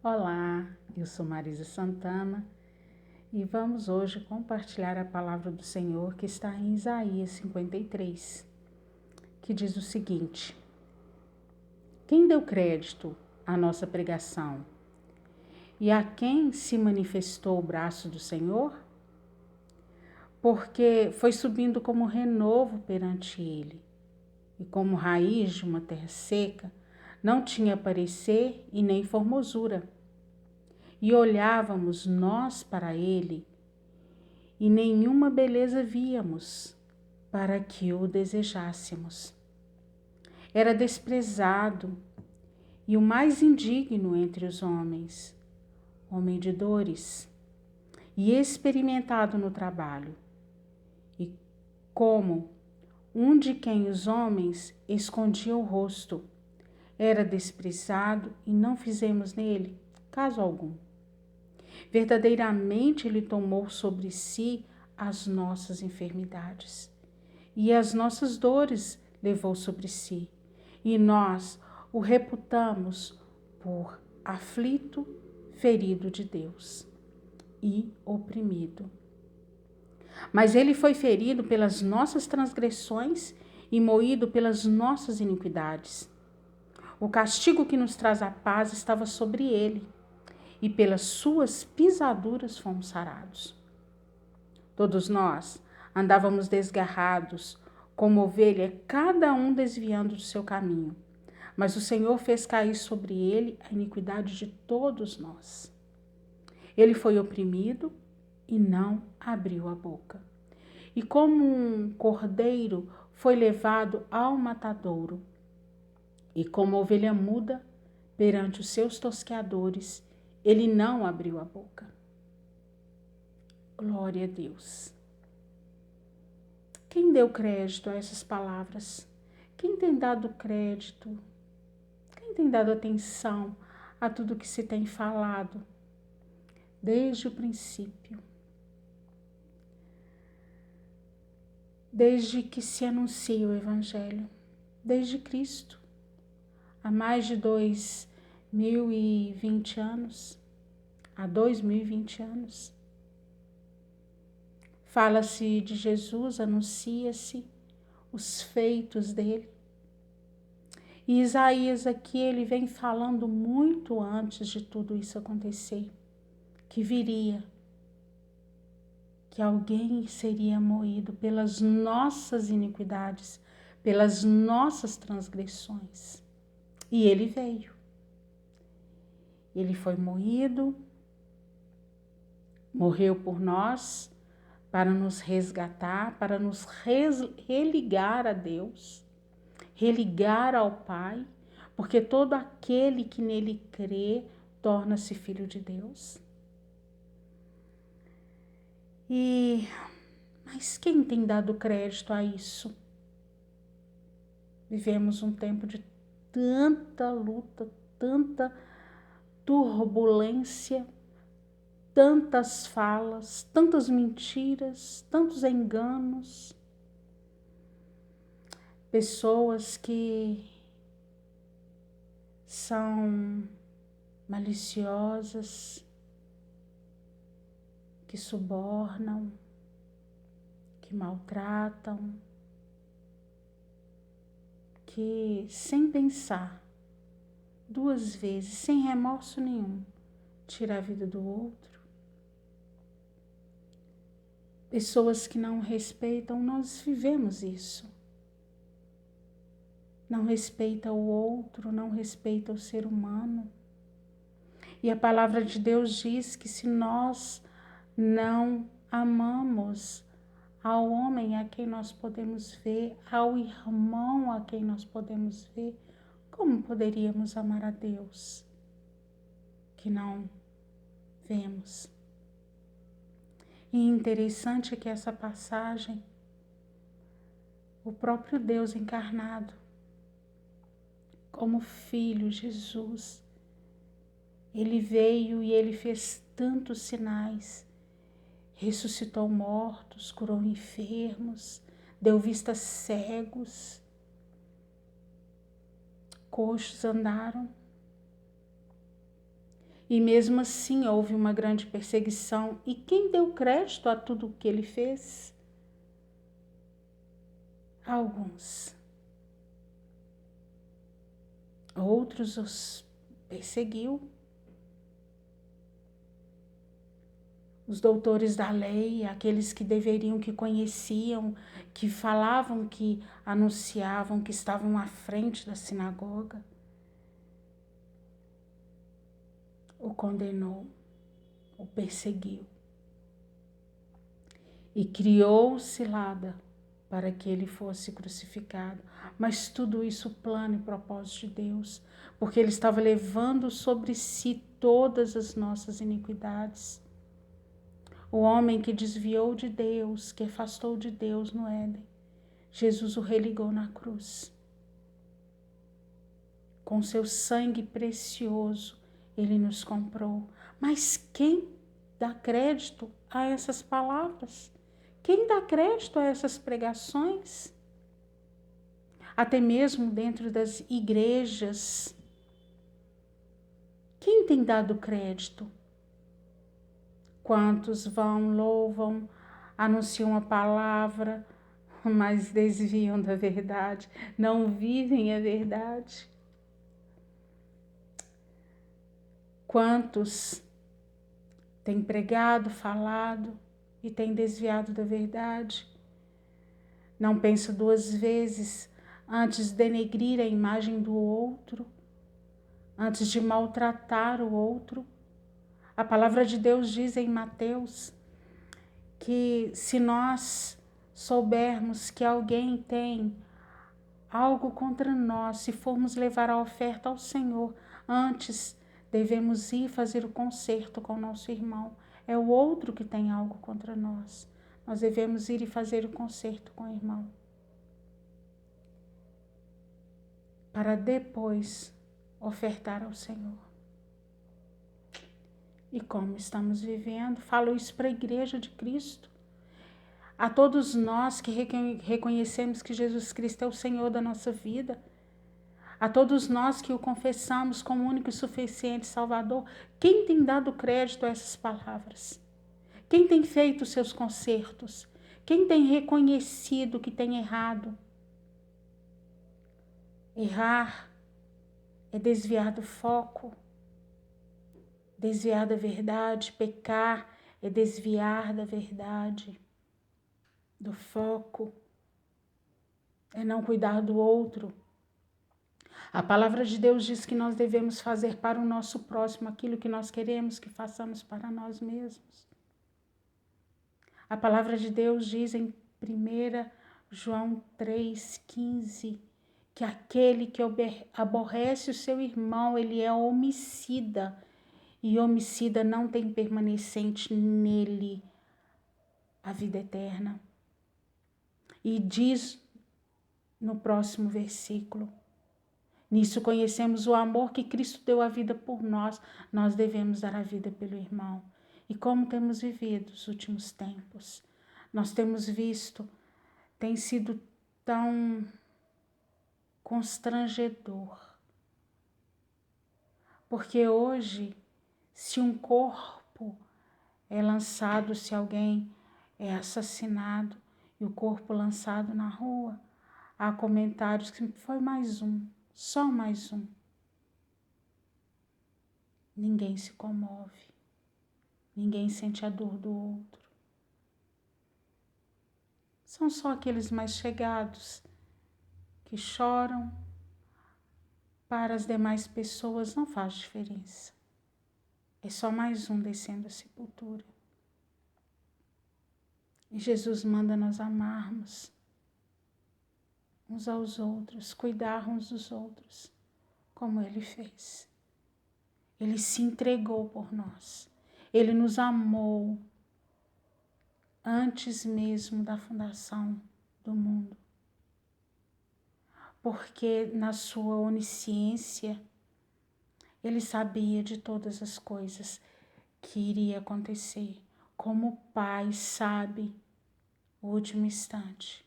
Olá, eu sou Marisa Santana e vamos hoje compartilhar a palavra do Senhor que está em Isaías 53, que diz o seguinte: Quem deu crédito à nossa pregação e a quem se manifestou o braço do Senhor? Porque foi subindo como renovo perante ele, e como raiz de uma terra seca, não tinha parecer e nem formosura. E olhávamos nós para ele, e nenhuma beleza víamos, para que o desejássemos. Era desprezado e o mais indigno entre os homens, homem de dores, e experimentado no trabalho, e como um de quem os homens escondiam o rosto. Era desprezado e não fizemos nele caso algum. Verdadeiramente ele tomou sobre si as nossas enfermidades e as nossas dores levou sobre si, e nós o reputamos por aflito, ferido de Deus e oprimido. Mas ele foi ferido pelas nossas transgressões e moído pelas nossas iniquidades. O castigo que nos traz a paz estava sobre ele, e pelas suas pisaduras fomos sarados. Todos nós andávamos desgarrados, como ovelha, cada um desviando do seu caminho. Mas o Senhor fez cair sobre ele a iniquidade de todos nós. Ele foi oprimido e não abriu a boca. E como um cordeiro foi levado ao matadouro, e como ovelha muda perante os seus tosqueadores, ele não abriu a boca. Glória a Deus. Quem deu crédito a essas palavras? Quem tem dado crédito? Quem tem dado atenção a tudo que se tem falado desde o princípio? Desde que se anuncia o Evangelho, desde Cristo, há mais de 2020 anos, há 2020 anos. Fala-se de Jesus, anuncia-se os feitos dele. E Isaías aqui, ele vem falando muito antes de tudo isso acontecer, que viria, que alguém seria moído pelas nossas iniquidades, pelas nossas transgressões. E ele veio. Ele foi moído, morreu por nós, para nos resgatar, para nos religar a Deus, religar ao Pai, porque todo aquele que nele crê torna-se filho de Deus. Mas quem tem dado crédito a isso? Vivemos um tempo de tanta luta, tanta turbulência, tantas falas, tantas mentiras, tantos enganos. Pessoas que são maliciosas, que subornam, que maltratam, que sem pensar duas vezes, sem remorso nenhum, tira a vida do outro. Pessoas que não respeitam, nós vivemos isso. Não respeita o outro, não respeita o ser humano. E a palavra de Deus diz que se nós não amamos ao homem a quem nós podemos ver, ao irmão a quem nós podemos ver, como poderíamos amar a Deus que não vemos? E interessante é que essa passagem, o próprio Deus encarnado, como Filho Jesus, ele veio e ele fez tantos sinais, ressuscitou mortos, curou enfermos, deu vista a cegos, coxos andaram. E mesmo assim houve uma grande perseguição. E quem deu crédito a tudo o que ele fez? Alguns. Outros os perseguiu. Os doutores da lei, aqueles que deveriam, que conheciam, que falavam, que anunciavam, que estavam à frente da sinagoga, o condenou, o perseguiu e criou cilada para que ele fosse crucificado. Mas tudo isso plano e propósito de Deus, porque ele estava levando sobre si todas as nossas iniquidades. O homem que desviou de Deus, que afastou de Deus no Éden, Jesus o religou na cruz. Com seu sangue precioso, ele nos comprou. Mas quem dá crédito a essas palavras? Quem dá crédito a essas pregações? Até mesmo dentro das igrejas. Quem tem dado crédito? Quantos vão, louvam, anunciam a palavra, mas desviam da verdade, não vivem a verdade? Quantos têm pregado, falado e têm desviado da verdade? Não pensa duas vezes antes de denegrir a imagem do outro, antes de maltratar o outro. A palavra de Deus diz em Mateus que se nós soubermos que alguém tem algo contra nós, se formos levar a oferta ao Senhor, antes devemos ir fazer o conserto com o nosso irmão. É o outro que tem algo contra nós. Nós devemos ir e fazer o conserto com o irmão, para depois ofertar ao Senhor. E como estamos vivendo, falo isso para a igreja de Cristo, a todos nós que reconhecemos que Jesus Cristo é o Senhor da nossa vida, a todos nós que o confessamos como único e suficiente Salvador. Quem tem dado crédito a essas palavras? Quem tem feito os seus consertos? Quem tem reconhecido que tem errado? Errar é desviar do foco, desviar da verdade. Pecar é desviar da verdade, do foco, é não cuidar do outro. A palavra de Deus diz que nós devemos fazer para o nosso próximo aquilo que nós queremos que façamos para nós mesmos. A palavra de Deus diz em 1 João 3,15 que aquele que aborrece o seu irmão, ele é homicida, e homicida não tem permanecente nele a vida eterna. E diz no próximo versículo: nisso conhecemos o amor que Cristo deu a vida por nós, nós devemos dar a vida pelo irmão. E como temos vivido os últimos tempos? Nós temos visto, tem sido tão constrangedor. Porque hoje, se um corpo é lançado, se alguém é assassinado e o corpo lançado na rua, há comentários que foi mais um, só mais um. Ninguém se comove, ninguém sente a dor do outro. São só aqueles mais chegados que choram. Para as demais pessoas não faz diferença. É só mais um descendo a sepultura. E Jesus manda nós amarmos uns aos outros, cuidar uns dos outros, como Ele fez. Ele se entregou por nós. Ele nos amou antes mesmo da fundação do mundo. Porque na sua onisciência, Ele sabia de todas as coisas que iria acontecer, como o Pai sabe o último instante.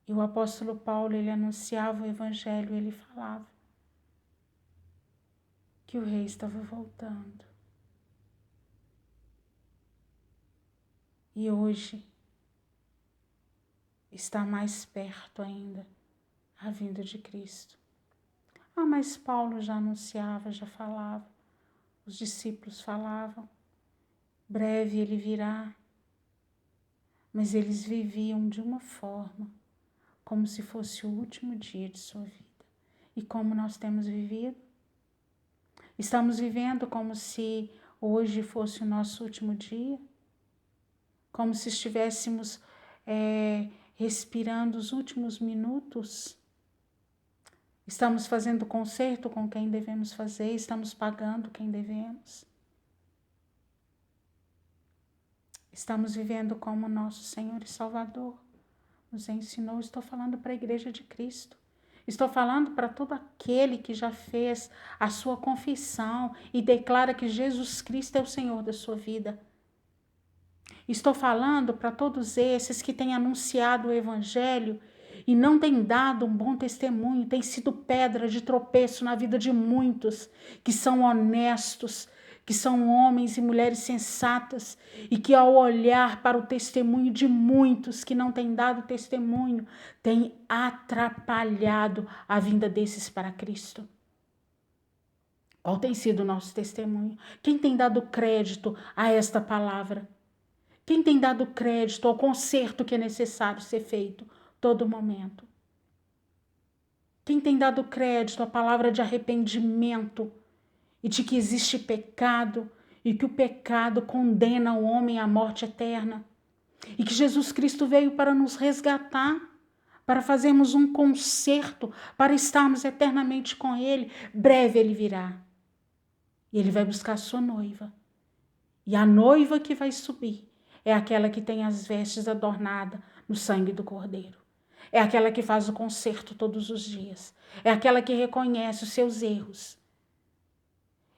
E o apóstolo Paulo, ele anunciava o evangelho, ele falava: que o rei estava voltando. E hoje está mais perto ainda a vinda de Cristo. Mas Paulo já anunciava, já falava, os discípulos falavam, breve ele virá. Mas eles viviam de uma forma, como se fosse o último dia de sua vida. E como nós temos vivido? Estamos vivendo como se hoje fosse o nosso último dia? Como se estivéssemos respirando os últimos minutos? Estamos fazendo concerto com quem devemos fazer? Estamos pagando quem devemos? Estamos vivendo como nosso Senhor e Salvador nos ensinou. Estou falando para a Igreja de Cristo. Estou falando para todo aquele que já fez a sua confissão e declara que Jesus Cristo é o Senhor da sua vida. Estou falando para todos esses que têm anunciado o Evangelho e não têm dado um bom testemunho, têm sido pedra de tropeço na vida de muitos que são honestos, que são homens e mulheres sensatas e que, ao olhar para o testemunho de muitos que não têm dado testemunho, têm atrapalhado a vinda desses para Cristo. Qual tem sido o nosso testemunho? Quem tem dado crédito a esta palavra? Quem tem dado crédito ao conserto que é necessário ser feito todo momento? Quem tem dado crédito à palavra de arrependimento e de que existe pecado e que o pecado condena o homem à morte eterna e que Jesus Cristo veio para nos resgatar, para fazermos um concerto, para estarmos eternamente com Ele? Breve Ele virá e Ele vai buscar a sua noiva. E a noiva que vai subir é aquela que tem as vestes adornadas no sangue do Cordeiro. É aquela que faz o concerto todos os dias. É aquela que reconhece os seus erros.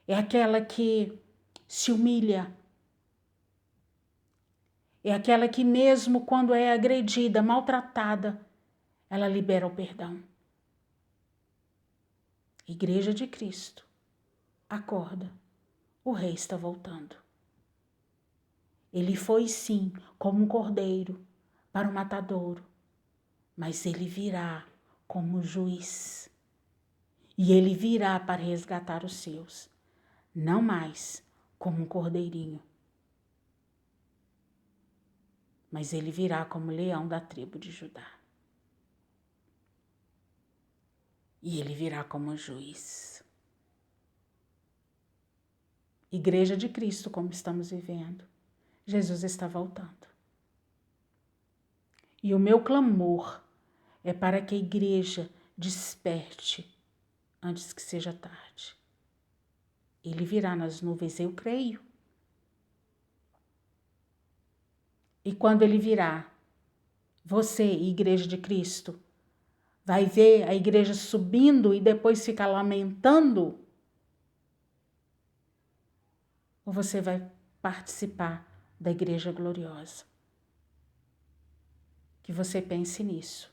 É aquela que se humilha. É aquela que, mesmo quando é agredida, maltratada, ela libera o perdão. Igreja de Cristo, acorda, o Rei está voltando. Ele foi, sim, como um cordeiro para o matadouro, mas ele virá como juiz. E ele virá para resgatar os seus, não mais como um cordeirinho, mas ele virá como leão da tribo de Judá. E ele virá como juiz. Igreja de Cristo, como estamos vivendo, Jesus está voltando. E o meu clamor é para que a igreja desperte antes que seja tarde. Ele virá nas nuvens, eu creio. E quando ele virá, você, igreja de Cristo, vai ver a igreja subindo e depois ficar lamentando? Ou você vai participar da igreja gloriosa? Que você pense nisso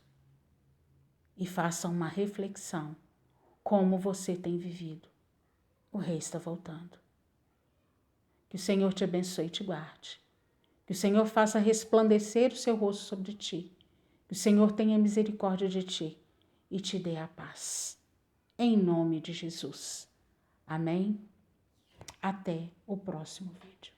e faça uma reflexão. Como você tem vivido? O Rei está voltando. Que o Senhor te abençoe e te guarde. Que o Senhor faça resplandecer o seu rosto sobre ti. Que o Senhor tenha misericórdia de ti e te dê a paz. Em nome de Jesus. Amém? Até o próximo vídeo.